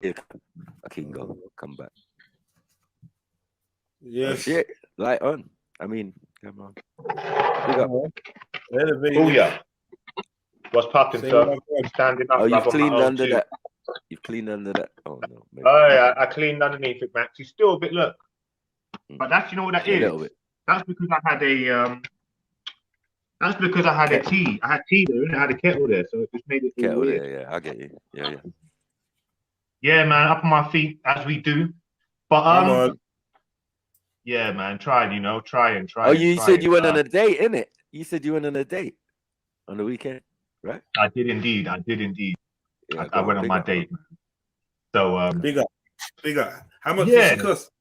Yeah, I can go. Come back. Yes. Shit. Light on. I mean, come on. Big up. Oh yeah. What's popping, sir? I'm standing up. Oh, you've on my cleaned own under too. that. You've cleaned under that. Oh no. Maybe. Oh yeah, I cleaned underneath it, Max. It's still a bit look, but that's, you know what that A is. little bit. That's because I had a That's because I had a tea. I had tea there, and I had a kettle there, so it just made it Kettle weird. there. Yeah, I get you. Yeah. Yeah, man, up on my feet as we do. But yeah, man, try and try. Oh, you said you went on a date, innit? You said you went on a date on the weekend, right? I did indeed. Yeah, I went on my date, man. So big up. How much yeah. did she cost?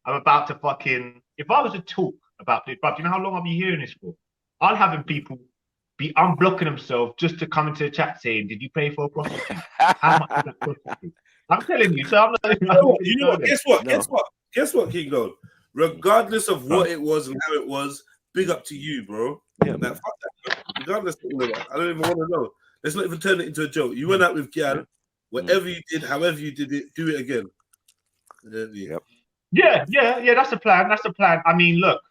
I'm about to fucking. If I was to talk about this, but you know how long I'll be hearing this for? I'm having people be unblocking themselves just to come into the chat saying, "Did you pay for a prostitute? How much is that prostitute?" I'm telling you. So I'm not. You know what? Guess what, King Gold? Regardless of what it was and how it was, big up to you, bro. Yeah, now, fuck that. Regardless, I don't even want to know. Let's not even turn it into a joke. You went out with Gal. Whatever you did, however you did it, do it again. Yep. Yeah. That's the plan. I mean, look.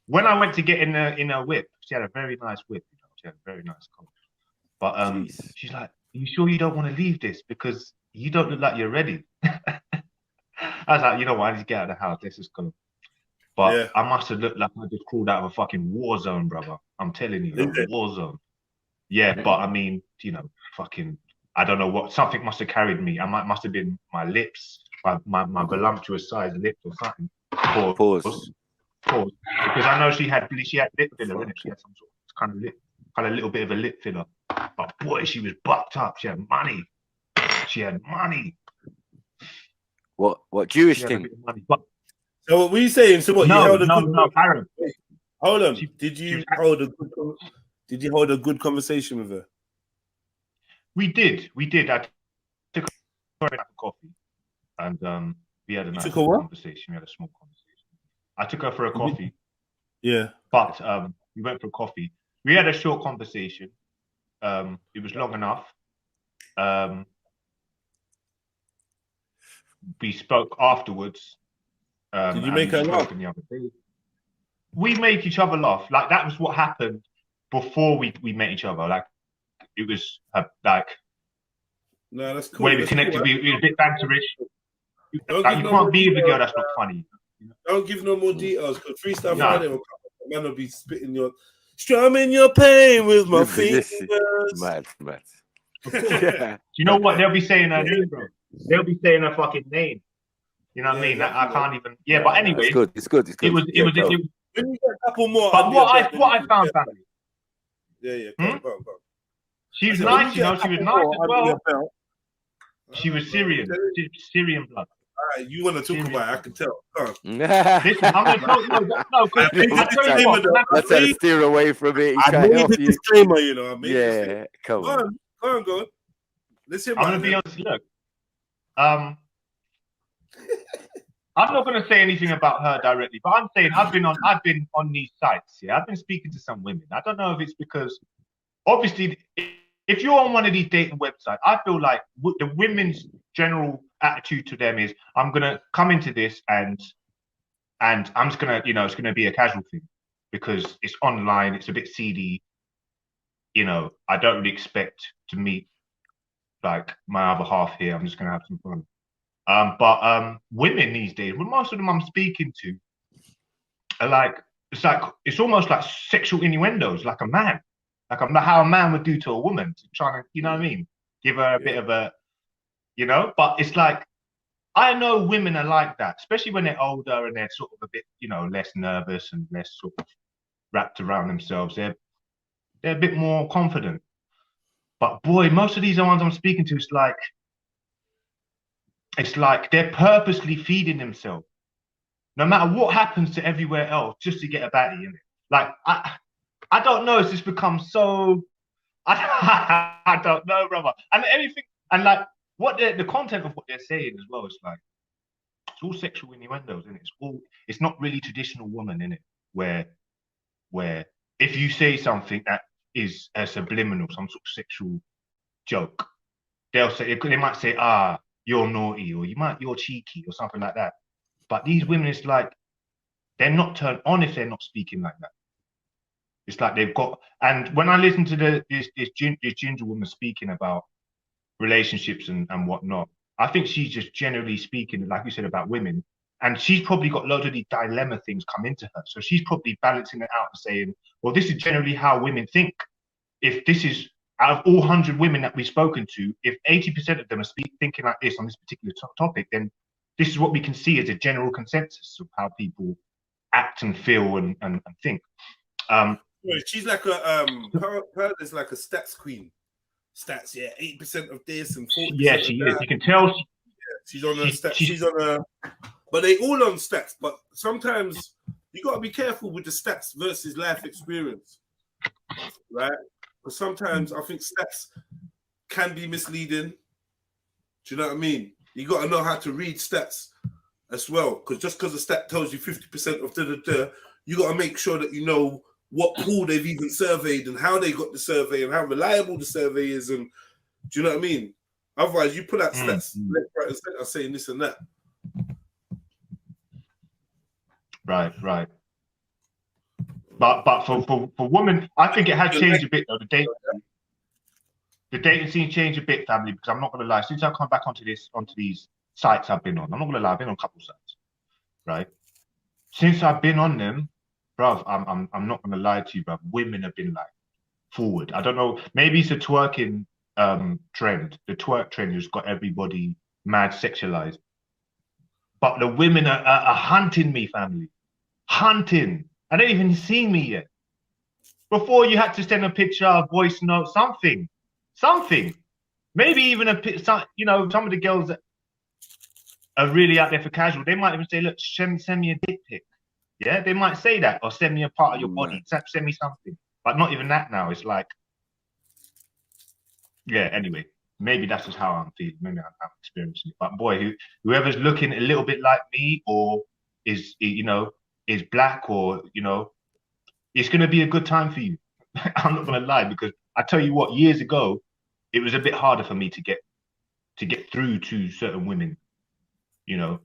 When I went to get in a whip, she had a very nice whip. She had a very nice car. But she's like, "Are you sure you don't want to leave this because you don't look like you're ready?" I was like, "You know what? I need to get out of the house. Let's just go." But I must have looked like I just crawled out of a fucking war zone, brother. I'm telling you, a war zone. Yeah, but I mean, fucking, I don't know what. Something must have carried me. Must have been my lips, my voluptuous sized lips or something. Pause. Because I know she had lip filler in it. She had some sort of kind of a little bit of a lip filler. But boy, she was bucked up. She had money. What Jewish thing? So what were you saying? So what? No, you held a good. Aaron. Hold on. Did you hold a good conversation with her? We did. I took her for coffee, and we had a nice conversation. We had a small conversation. I took her for a coffee. Yeah. But we went for coffee. We had a short conversation. It was long enough. We spoke afterwards. Did you make her laugh? The other day. We make each other laugh. Like that was what happened before we met each other. Like it was like. No, that's cool. Way we connected. Cool. We were a bit banterish. You can't be with a girl that's not funny. Don't give no more details because Freestyle Friday will come. Man will be spitting strumming your pain with my fingers. Mad. You know what? They'll be saying her name, bro. They'll be saying her fucking name. You know what I mean? I can't even. Yeah, but anyway, it's good. It was. When you get a couple more. But what I found, family. Yeah. Go. She was nice, She was nice as well. She was Syrian. Syrian blood. All right, you want to talk about it? I can tell. Listen, I'm going to let's try to steer away from it. I made a disclaimer, Yeah, come on. Go on. Let's hear. I'm going to be honest. Look, I'm not going to say anything about her directly, but I'm saying I've been on these sites. Yeah, I've been speaking to some women. I don't know if it's because, obviously, if you're on one of these dating websites, I feel like the women's general attitude to them is, I'm gonna come into this and I'm just gonna, it's gonna be a casual thing because it's online, it's a bit seedy. I don't really expect to meet like my other half here. I'm just gonna have some fun. But women these days, well, most of them I'm speaking to are like, it's almost like sexual innuendos, like a man. Like how a man would do to a woman, trying to, you know what I mean? Give her a bit of a, but it's like, I know women are like that, especially when they're older and they're sort of a bit, less nervous and less sort of wrapped around themselves. They're a bit more confident. But boy, most of these ones I'm speaking to, it's like they're purposely feeding themselves. No matter what happens to everywhere else, just to get a baddie in it. Like, I don't know. It's just become so. I don't know, brother. And everything, and like what the content of what they're saying as well. It's like it's all sexual innuendos, isn't it? It's not really traditional woman, in it, where where if you say something that is a subliminal, some sort of sexual joke, they might say, ah, you're naughty, or you're cheeky, or something like that. But these women, it's like they're not turned on if they're not speaking like that. It's like they've got. And when I listen to this ginger woman speaking about relationships and whatnot, I think she's just generally speaking, like you said, about women. And she's probably got loads of these dilemma things come into her. So she's probably balancing it out and saying, well, this is generally how women think. If this is out of all 100 women that we've spoken to, if 80% of them are thinking like this on this particular topic, then this is what we can see as a general consensus of how people act and feel and think. She's like a her is like a stats queen. Stats, yeah, 8% of this and 40%. Yeah, she is. You can tell she's on a stats. She's on a, but they all on stats. But sometimes you got to be careful with the stats versus life experience, right? Because sometimes I think stats can be misleading. Do you know what I mean? You got to know how to read stats as well. Because just because a stat tells you 50% of you got to make sure that you know what pool they've even surveyed and how they got the survey and how reliable the survey is. And do you know what I mean? Otherwise, you put out stats left, right, and center saying this and that. Right. But for women, I think it has changed a bit though. The dating scene changed a bit, family, because I'm not gonna lie. Since I've come back onto these sites I've been on, I'm not gonna lie, I've been on a couple sites, right? Since I've been on them, bruv, I'm not gonna lie to you, bruv. Women have been like forward. I don't know, maybe it's a twerking trend. The twerk trend has got everybody mad sexualized. But the women are hunting me, family. Hunting. I don't even see me yet. Before you had to send a picture, a voice note, something. Maybe even some of the girls that are really out there for casual, they might even say, look, send me a dick pic. Yeah, they might say that, or send me a part of your body, send me something. But not even that now. It's like, yeah, anyway, maybe that's just how I'm feeling. Maybe I'm experiencing it. But boy, whoever's looking a little bit like me, or is black, or it's gonna be a good time for you. I'm not gonna lie, because I tell you what, years ago, it was a bit harder for me to get through to certain women. You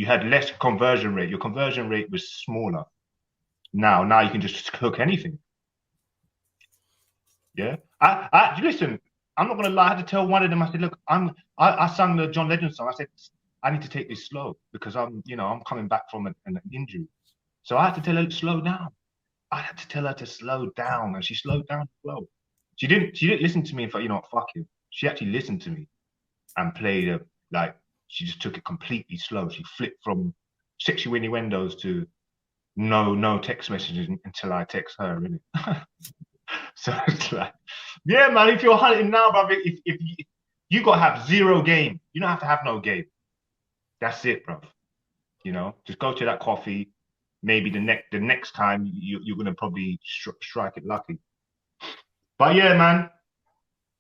had less conversion rate. Your conversion rate was smaller. Now you can just hook anything. Yeah. I listen, I'm not gonna lie, I had to tell one of them, I said, look, I sung the John Legend song. I said, I need to take this slow because I'm coming back from an injury. So I had to tell her to slow down. I had to tell her to slow down, and she slowed down as well. She didn't listen to me and thought, fuck you. She actually listened to me and played she just took it completely slow. She flipped from sexual innuendos to no text messages until I text her, innit? So it's like, yeah, man, if you're hunting now, brother, if you got to have zero game. You don't have to have no game. That's it, bro. Just go to that coffee. Maybe the next time you're going to probably strike it lucky. But yeah, man.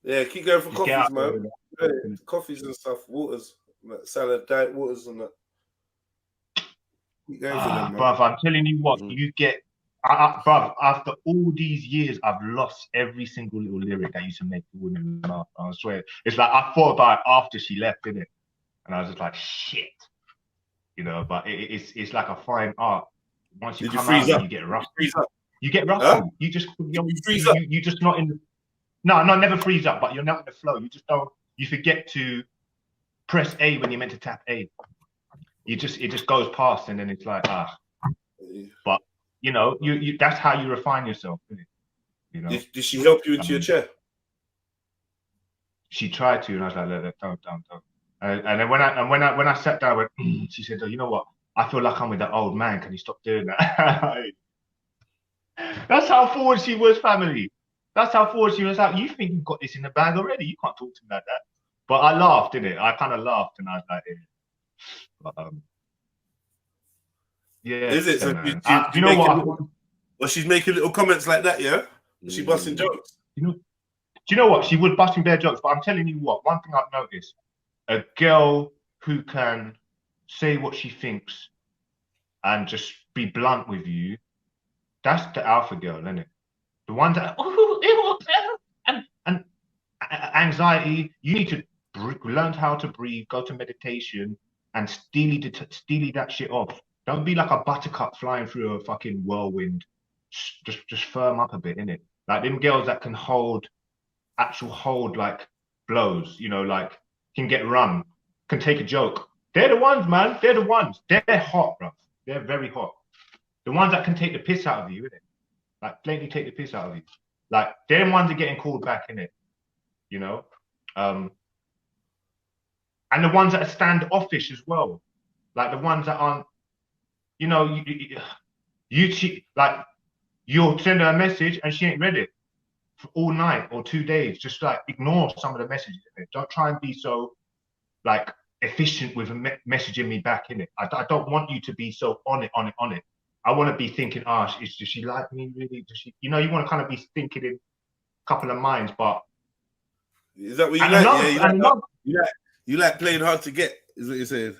Yeah, keep going for coffees, man. Yeah, coffees and stuff, waters, salad, diet waters and that. Keep going for them, man. Bruv, I'm telling you what, you get... bruv, after all these years, I've lost every single little lyric I used to make the women laugh. I swear. It's like I thought about it after she left, innit? And I was just like, shit. But it's like a fine art. Once you come out, you get rusty. You get rusty. Huh? You just you just not in the... No, never freeze up, but you're not in the flow. You just don't... You forget to press A when you're meant to tap A. It just goes past, and then it's like, But you that's how you refine yourself, isn't it? Did she help you into your chair? She tried to, and I was like, look, don't. And then when I sat down, I went, she said, oh, you know what? I feel like I'm with that old man. Can you stop doing that? That's how forward she was, family. That's how forward she was. Like, you think you've got this in the bag already? You can't talk to me like that. But I laughed, didn't it? I kind of laughed, and I was like, but, yeah. Is it? So you know what? Well, she's making little comments like that, yeah? Is she busting jokes? Do you know what? She was busting bare jokes, but I'm telling you what, one thing I've noticed, a girl who can say what she thinks and just be blunt with you, That's the alpha girl, isn't it? The ones that and anxiety. You need to learn how to breathe, go to meditation, and steely that shit off. Don't be like a buttercup flying through a fucking whirlwind. Just firm up a bit, innit? Like them girls that can hold like blows, you know, like can get run, can take a joke. They're the ones, man. They're the ones. They're hot, bro. They're very hot. The ones that can take the piss out of you, innit? Like blatantly take the piss out of you. Like they're the ones that are getting called back, innit? You know? And the ones that are standoffish as well. Like the ones that aren't, you know, like you'll send her a message and she ain't read it for all night or 2 days. Just like ignore some of the messages. Don't try and be so like efficient with messaging me back in it. I don't want you to be so on it. I want to be thinking, does she like me really? Does she, you know, you want to kind of be thinking in a couple of minds, but is that what you like? You like playing hard to get, is what you're saying?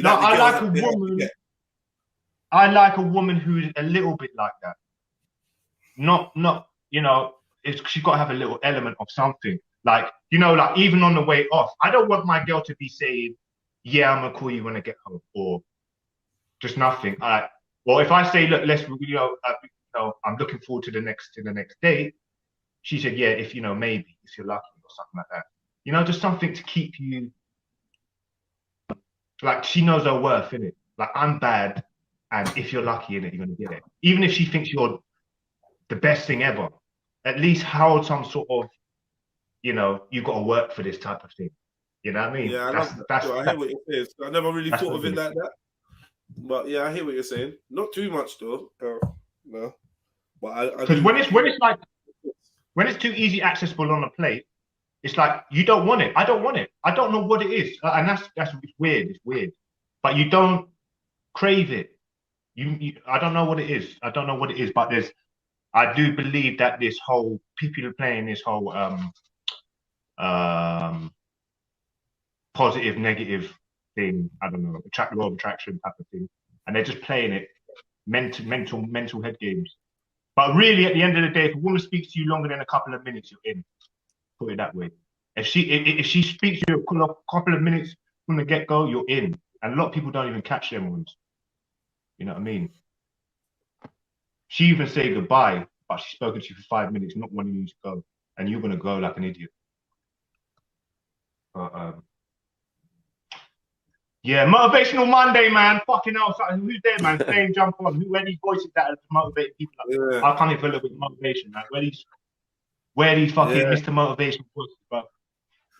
I like a woman. I like a woman who's a little bit like that. Not, you know, she's got to have a little element of something. Like, you know, like even on the way off, I don't want my girl to be saying, yeah, I'm gonna call you when I get home, or just nothing. Or if I say, look, let's, you know, I'm looking forward to the next date. She said, yeah, if you know, maybe if you're lucky or something like that. You know, just something to keep you. Like she knows her worth, innit? Like I'm bad, and if you're lucky in it, you're gonna get it. Even if she thinks you're the best thing ever, at least hold some sort of, you know, you've got to work for this type of thing. You know what I mean? Yeah, I hear what you're saying. I never really thought of it like that. But yeah, I hear what you're saying. Not too much though. No. But because when it's too easy accessible on a plate, it's like you don't want it. I don't want it. I don't know what it is, and that's weird. It's weird, but you don't crave it. I don't know what it is. I don't know what it is, but I do believe that this whole people are playing this whole positive negative thing. I don't know, law of attraction type of thing, and they're just playing it mental head games. But really, at the end of the day, if a woman speaks to you longer than a couple of minutes, you're in. Put it that way. If she speaks to you a couple of minutes from the get go, you're in. And a lot of people don't even catch them ones. You know what I mean? She even say goodbye, but she's spoken to you for 5 minutes, not wanting you to go, and you're gonna go like an idiot. But yeah, motivational Monday, man. Fucking hell, who's there, man? Stay jump on. Who are these voices that are motivating people? Like, I'll come here for a little bit of motivation, man. Where these fucking Mr. Motivation voices, bro?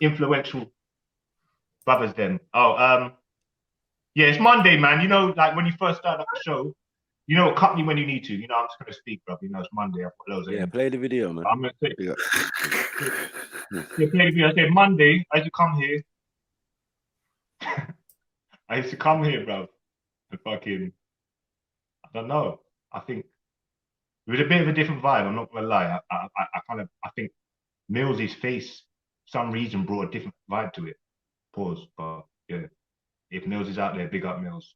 Influential brothers, then. Yeah, it's Monday, man. You know, like when you first started up the show, you know, cut me when you need to. You know, I'm just gonna speak, bro. You know, it's Monday. I've got loads of play the video, man. I'm gonna say, play the video. I said Monday. I used to come here. I used to come here, bro, and fucking, I don't know. I think it was a bit of a different vibe. I'm not gonna lie. I think Millsy's face, for some reason, brought a different vibe to it. Pause. But yeah, if Mills is out there, big up Mills.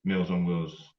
Mills on Wheels.